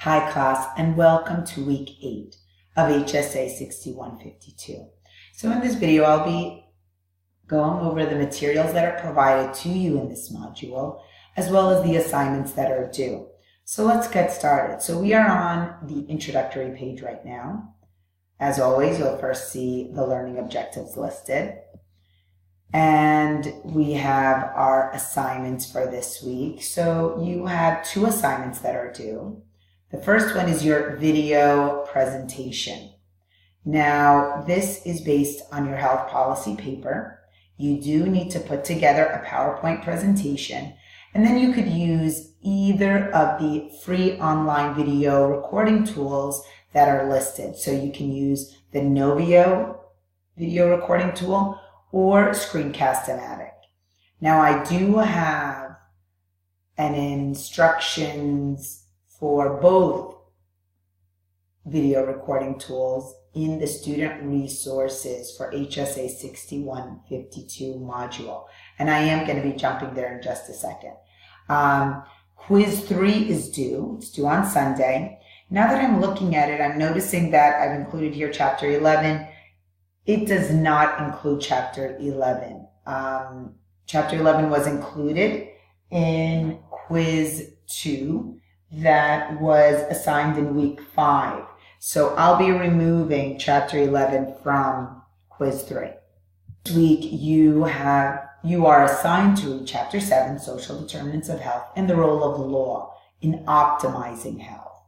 Hi class, and welcome to week 8 of HSA 6152. So in this video, I'll be going over the materials that are provided to you in this module, as well as the assignments that are due. So let's get started. So we are on the introductory page right now. As always, you'll first see the learning objectives listed. And we have our assignments for this week. So you have 2 assignments that are due. The first one is your video presentation. Now, this is based on your health policy paper. You do need to put together a PowerPoint presentation, and then you could use either of the free online video recording tools that are listed. So you can use the Novio video recording tool or Screencast-O-Matic. Now, I do have an instructions for both video recording tools in the student resources for HSA 6152 module. And I am going to be jumping there in just a second. Quiz 3 is due. It's due on Sunday. Now that I'm looking at it, I'm noticing that I've included here Chapter 11. It does not include Chapter 11. Chapter 11 was included in Quiz 2. That was assigned in week 5. So I'll be removing Chapter 11 from Quiz 3. This week you are assigned to read Chapter 7, Social Determinants of Health, and the Role of Law in Optimizing Health.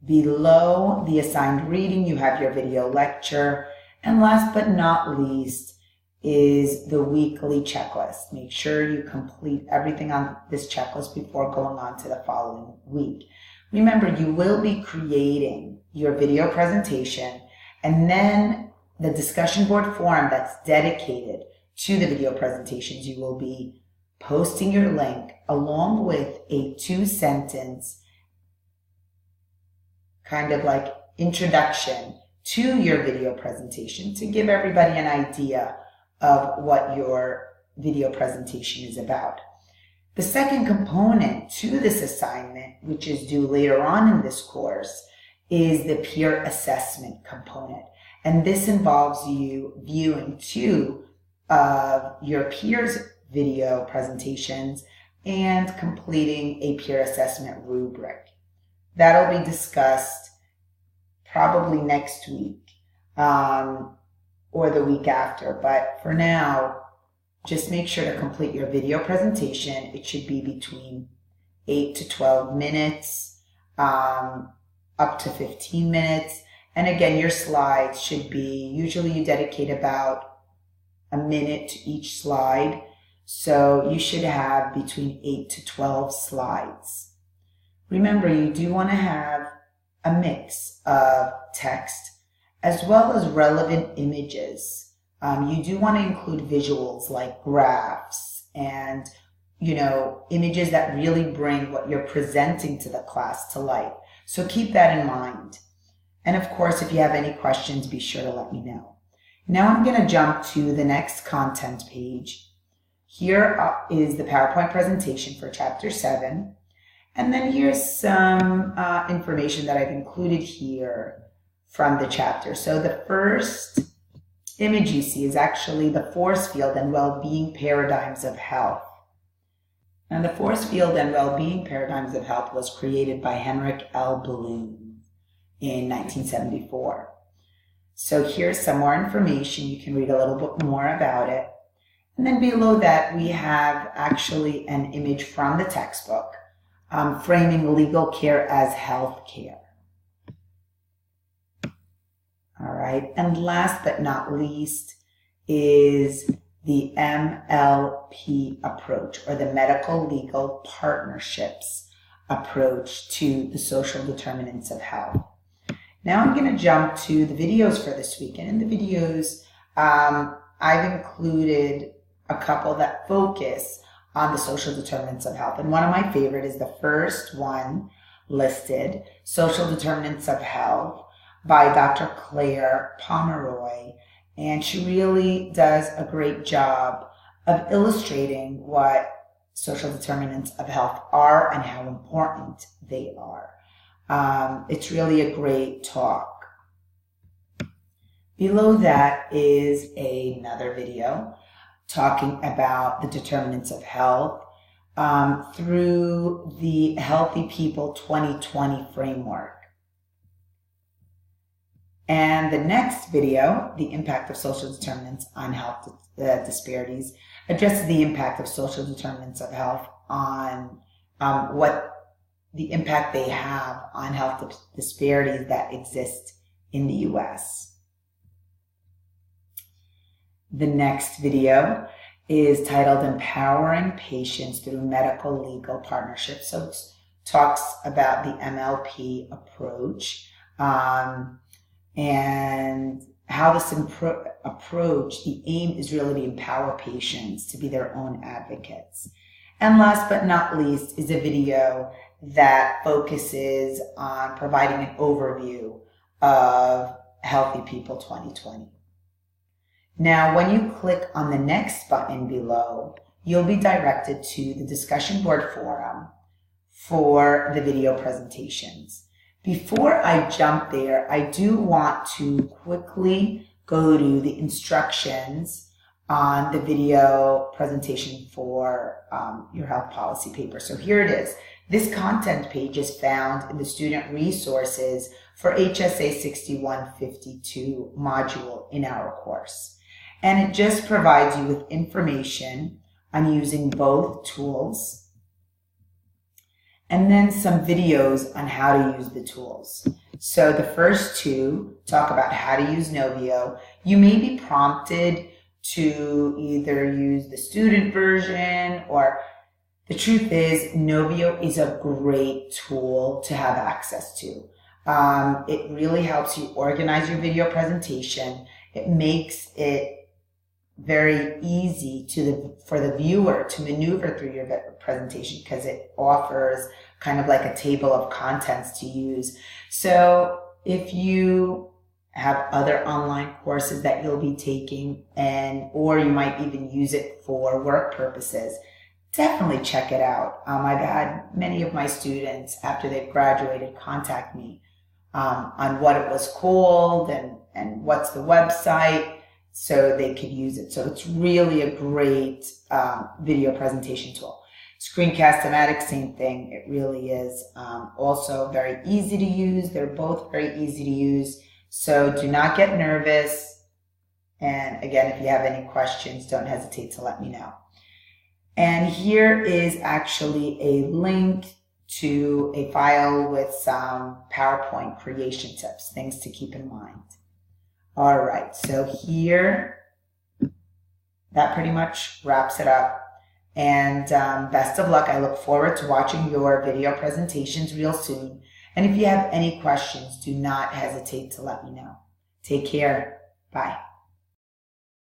Below the assigned reading, you have your video lecture. And last but not least is the weekly checklist. Make sure you complete everything on this checklist before going on to the following week. Remember, you will be creating your video presentation and then the discussion board forum that's dedicated to the video presentations. You will be posting your link along with a 2-sentence kind of like introduction to your video presentation to give everybody an idea of what your video presentation is about. The second component to this assignment, which is due later on in this course, is the peer assessment component. And this involves you viewing 2 of your peers' video presentations and completing a peer assessment rubric. That'll be discussed probably next week. Or the week after. But for now, just make sure to complete your video presentation. It should be between 8 to 12 minutes, up to 15 minutes. And again, your slides should be, usually you dedicate about a minute to each slide. So you should have between 8 to 12 slides. Remember, you do want to have a mix of text as well as relevant images. You do want to include visuals like graphs and, images that really bring what you're presenting to the class to life. So keep that in mind. And of course, if you have any questions, be sure to let me know. Now I'm going to jump to the next content page. Here is the PowerPoint presentation for Chapter 7. And then here's some information that I've included here from the chapter. So the first image you see is actually the force field and well-being paradigms of health. And the force field and well-being paradigms of health was created by Henrik L. Bloom in 1974. So here's some more information. You can read a little bit more about it. And then below that, we have actually an image from the textbook, framing legal care as health care. All right, and last but not least is the MLP approach, or the Medical Legal Partnerships approach to the social determinants of health. Now I'm going to jump to the videos for this week. And in the videos, I've included a couple that focus on the social determinants of health. And one of my favorite is the first one listed, Social Determinants of Health, by Dr. Claire Pomeroy, and she really does a great job of illustrating what social determinants of health are and how important they are. It's really a great talk. Below that is another video talking about the determinants of health through the Healthy People 2020 framework. And the next video, the impact of social determinants on health disparities, addresses the impact of social determinants of health on what the impact they have on health disparities that exist in the U.S. The next video is titled Empowering Patients Through Medical Legal Partnerships. So it talks about the MLP approach and how this approach, the aim is really to empower patients to be their own advocates. And last but not least is a video that focuses on providing an overview of Healthy People 2020. Now, when you click on the next button below, you'll be directed to the discussion board forum for the video presentations. Before I jump there, I do want to quickly go to the instructions on the video presentation for your health policy paper. So here it is. This content page is found in the student resources for HSA 6152 module in our course. And it just provides you with information on using both tools and then some videos on how to use the tools. So the first two talk about how to use Novio. You may be prompted to either use the student version, or the truth is Novio is a great tool to have access to. It really helps you organize your video presentation. It makes it very easy for the viewer to maneuver through your presentation because it offers kind of like a table of contents to use. So if you have other online courses that you'll be taking or you might even use it for work purposes, definitely check it out. I've had many of my students after they've graduated contact me on what it was called and what's the website, so they could use it. So it's really a great video presentation tool. Screencast-O-Matic, same thing. It really is also very easy to use. They're both very easy to use. So do not get nervous. And again, if you have any questions, don't hesitate to let me know. And here is actually a link to a file with some PowerPoint creation tips, things to keep in mind. All right, so here, that pretty much wraps it up. And best of luck. I look forward to watching your video presentations real soon. And if you have any questions, do not hesitate to let me know. Take care. Bye.